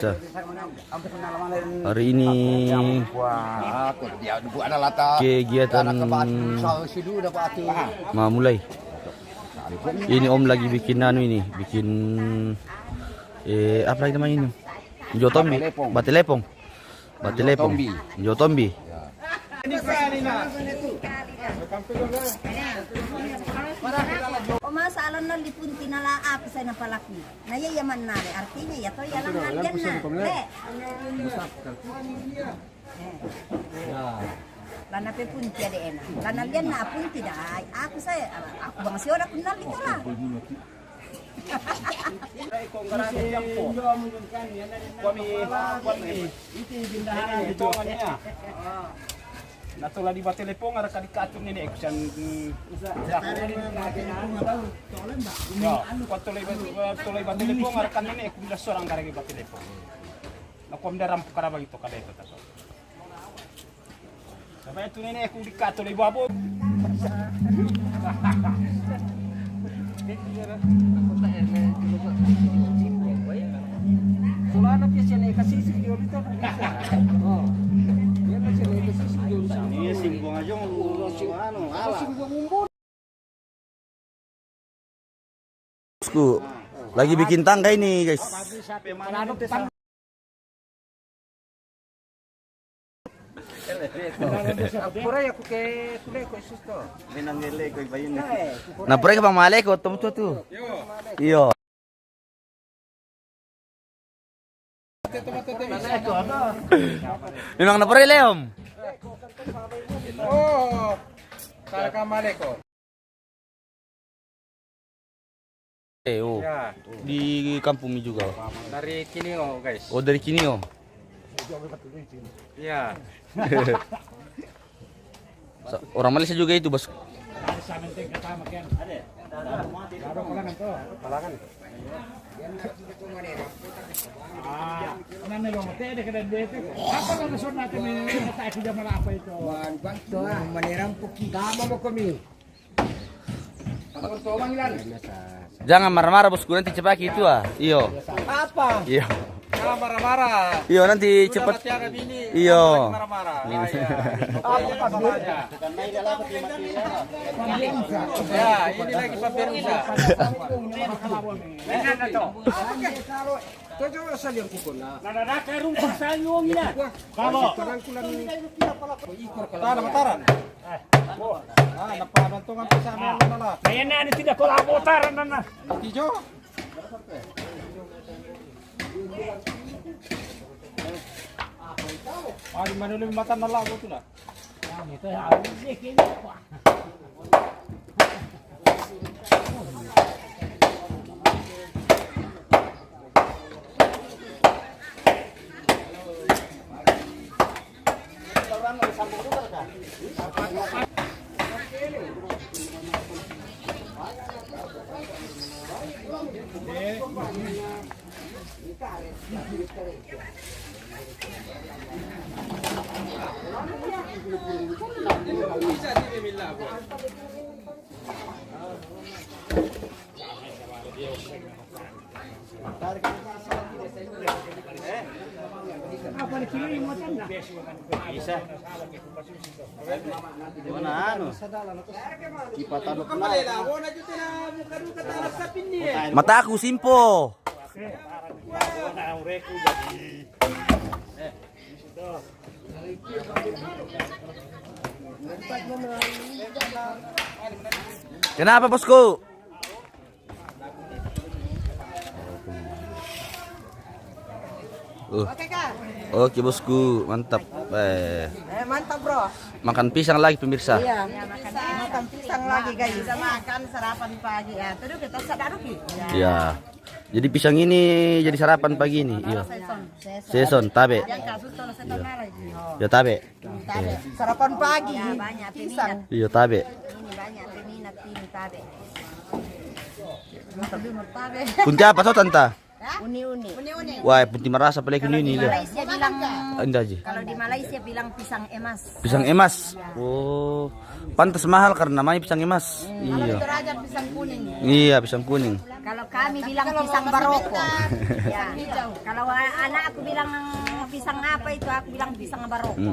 Hari ini kegiatan mau mulai. Ini Om lagi bikin ini, bikin apa lagi namanya ini? Jotombi, batilepong. Batilepong. Jotombi. Masalah na lipunti na laap sa napalaki. Nayayaman na rin. Artinya ya to yalang nandyan na. Lana pe punti ada ena. Lana lian na punti da. Aku saya aku bang siora kunal itu lah. Natulah di batelepong ada kali kacung ini action. Patulay batelepong ada kan ini aku bila seorang karagi batelepong. Nakom daram pukara begitu kada itu tato. Sampai itu ini aku dikatulay babo. Sulana piasa ni kasih video itu. Oh. Ini singgung aja Bosku, lagi bikin tangga ini, guys. Nah, pura ka pamali ko, tumto tu. Iyo. Memang na pura Leom. Oh, cara kamale ko. Oh, Ya. Di kampung ini juga. Dari Kinio, guys. Oh, dari Kinio. Iya. Orang Malaysia juga itu, Bos. Jangan marah-marah, Bosku, nanti cepaki itu Iyo. Apa? Iyo. Jangan marah-marah. Iyo, nanti cepat. Iyo. Marah-marah. Ya, ini lagi pemirsa. Mataran. Napabantungan pa sa amin na. Ayan na, tidak ko labotaran na. Tijo. Ay, manulim mata na lago ito na. Ito ay Mata aku simpo. Kenapa, Bosku? Oke, Bosku, mantap. Mantap, Bro. Makan pisang lagi, pemirsa. Iya, makan pisang lagi, guys. Bisa makan sarapan pagi ya. Terus kita sadar Ya. Jadi pisang ini jadi sarapan pagi ini. Iya. Seson, tabe. Ya, tabe. Sarapan pagi. Banyak pisang. Iya, tabe. Ini banyak peminat ini tabe. Punti apa so, Tanta? Uni-uni. Wah, punti merasa paling ini Di lah. Malaysia bilang Indah aja. kalau di Malaysia bilang pisang emas. Pisang emas. Oh, pantas mahal karena namanya pisang emas. Kalau Iya. di Toraja pisang kuning. Iya, pisang kuning. Kalau kami bilang pisang baroko. Ya. Kalau anak aku bilang pisang apa itu, aku bilang pisang baroko.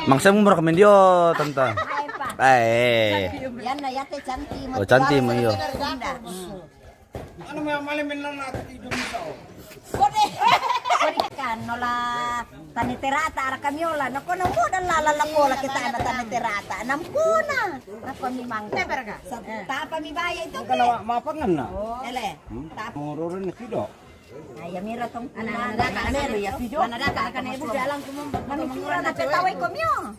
Mangsa mo mura kami dio, tanta. Ay pa. Ay. Yan na yate cantik mo. Oh, cantik mo iyo. Ano mo malimin lang natin Indonesia oh. Kode. Kode kan nola taniterata ara kamiola. Nako na mo dan lalalakola kita na taniterata. Namkuna. Nako mi mangga. Tapa mi baya itu. Kalau mapangan na. Ele. Tapa. Mororin na kido. Ay mira tong anak-anak kanero ya pijo. Anak-anak kanero jalan kumum. Mamikura na petaway komyo.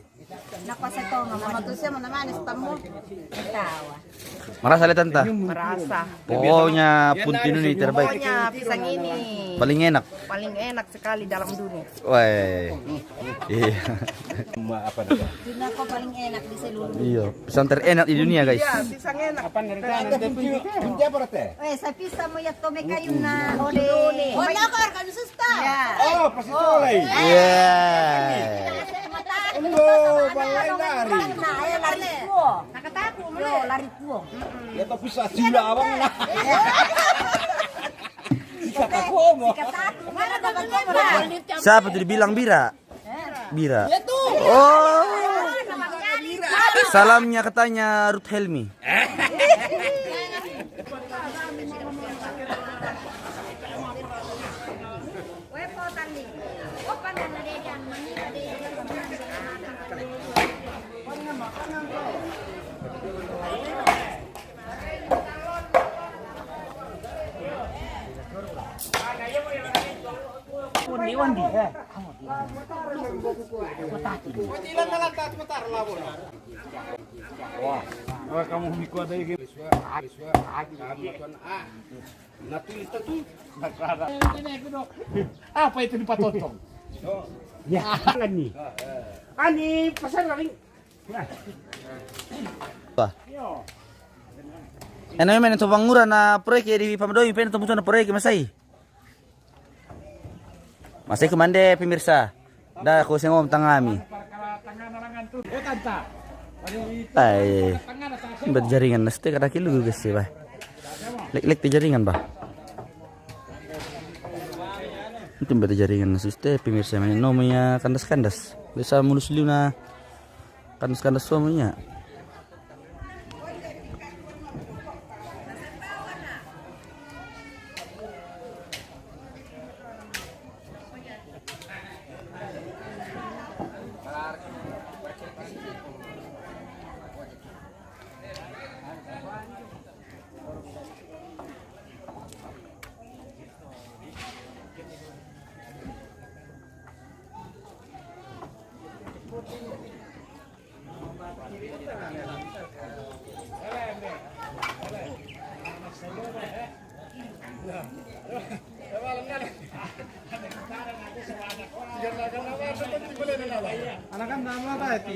Nako sa to mamatusya mo naman istamo. Tawa. Marasa le tanta. Merasa. Pokoknya punti ini terbaik. Pokoknya pisang ini Paling enak. paling enak sekali dalam dunia. Wah. Iya. Apa dah? Dina ko paling enak di seluruh. Iya, pisang terenak di dunia, guys. Ya, pisang enak. Apa nerita? Punja berarti? Sa pisa mo yat to me kayo na ole. Wala ko ar kami susta. Oh, pasti tulay. Iya. Balay lari. Na ay lari ko. Nakatapo mo le. Lari ko. Ya tapi sa sila awang na. Ikatapo mo. Katapo mana dapat ko. Siapa tuh dibilang Bira? Bira. Oh. Salamnya katanya Ruth Helmi. Wah, kamu biku ada yang natulis itu apa itu dipatotong? Ya, ani. Ani pasar ring. Wah. Ano yung ito pangura na proyek di Pamadoy, pengen tembus na proyek Masay. Masay kumande pemirsa. Dah aku sengom tangami. Oh tanta. Ay. Berjaringan nasti kada kilo guys sih, bah. Lek di jaringan, bah. Itu berjaringan nasti pemirsa main nomnya kandas-kandas. Bisa mulus liuna kandas-kandas suaminya. Anak-anak nama tadi.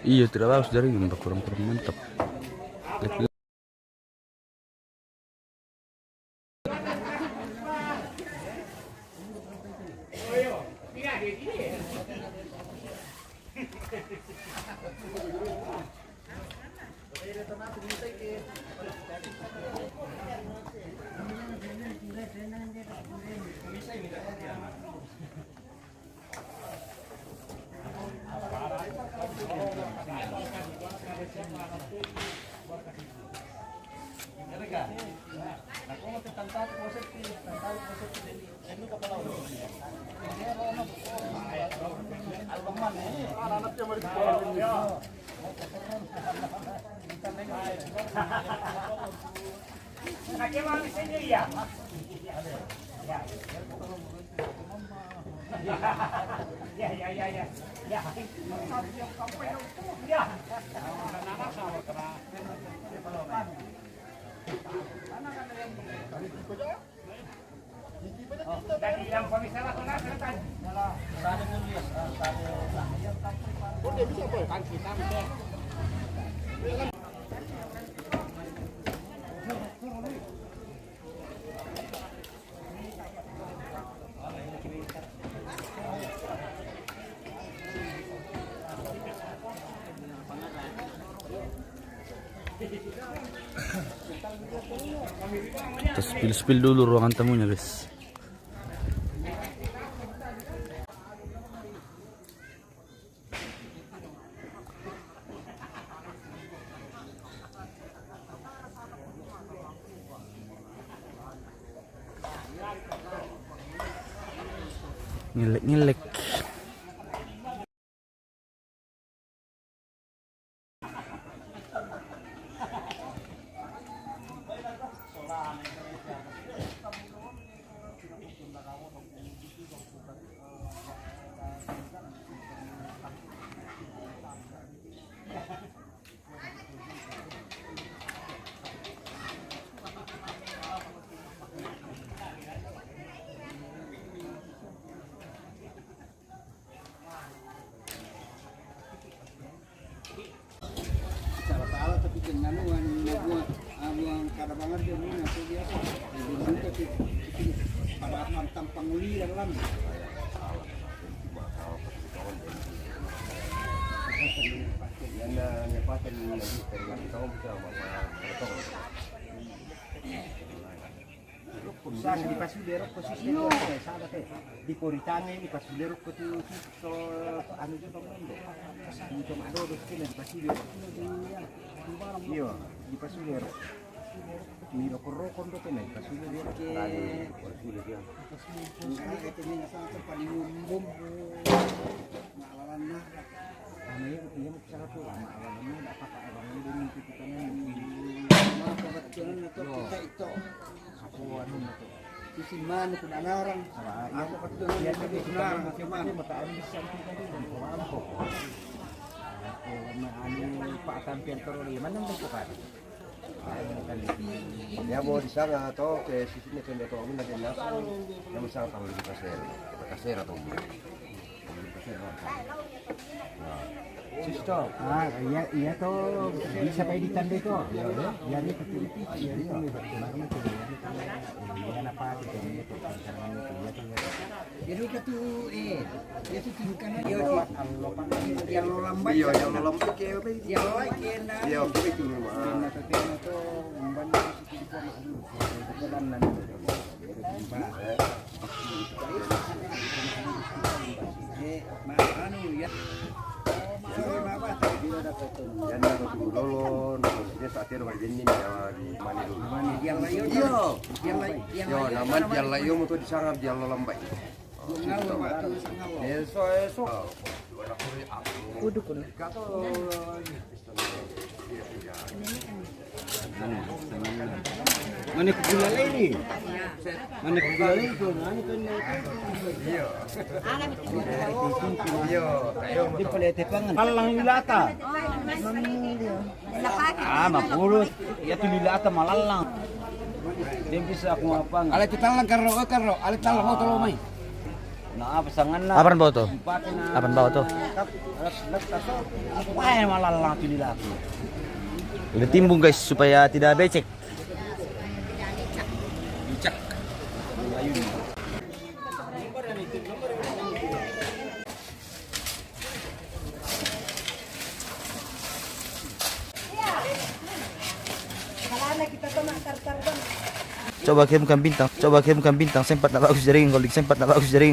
Iya, tidak bagus dari untuk kurang-kurang mantap. Kita spill dulu ruangan tamunya, guys. Ngelek. Salah tapi dengan buang kada banget dia ni nanti dia pada mantam panguli dalam Sasa di pasulero posisi itu salah teh di Koritane di pasulero ko tu so anu tu pamendo itu ada di sini di pasulero iyo di pasulero miro korro kondo tenai pasulero ke pasulero itu ni sa paling bom ngalalan na anu yang cara tu ngalalan na apa abang ini kita ni apa betul atau kita itu anu itu sisi mana pun orang aku betul dia jadi benar macam mata ambis sampai tadi aku anu Pak Tampian Toroli mana bentukan ya mau di sana atau ke sisinya ke Neto Amin ada nasi yang besar tahu di pasir atau di pasir Sisto, iya toh bisa pakai ditanda itu. Ya ni kecil-kecil, ya ni apa itu itu jadi katu dia tu tingkan dia yang lambat iya yang lambat ke yang lain iya itu mah tapi itu membantu sikit itu dalam nan anu ya yan na ko lolon dia sa atero ba din niya di mani dulu yang lain yo naman yang lain mo to di sangab yang lambay eso Uduk ko na. mana kegulala ini mana kegulala itu mana kan yo kayo mo di palete pangan palang nilata mapulot ya tu nilata malalang dia bisa aku apa ala kita lang karo ala talang mo tolo may na pasangan na Apaan bawa tuh? Apaan bawa tuh? apa yang malalang tu nilata Udah timbung, guys, supaya tidak becek. Coba kirimkan bintang, sempat nak bagus jaring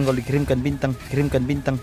golik, kirimkan bintang.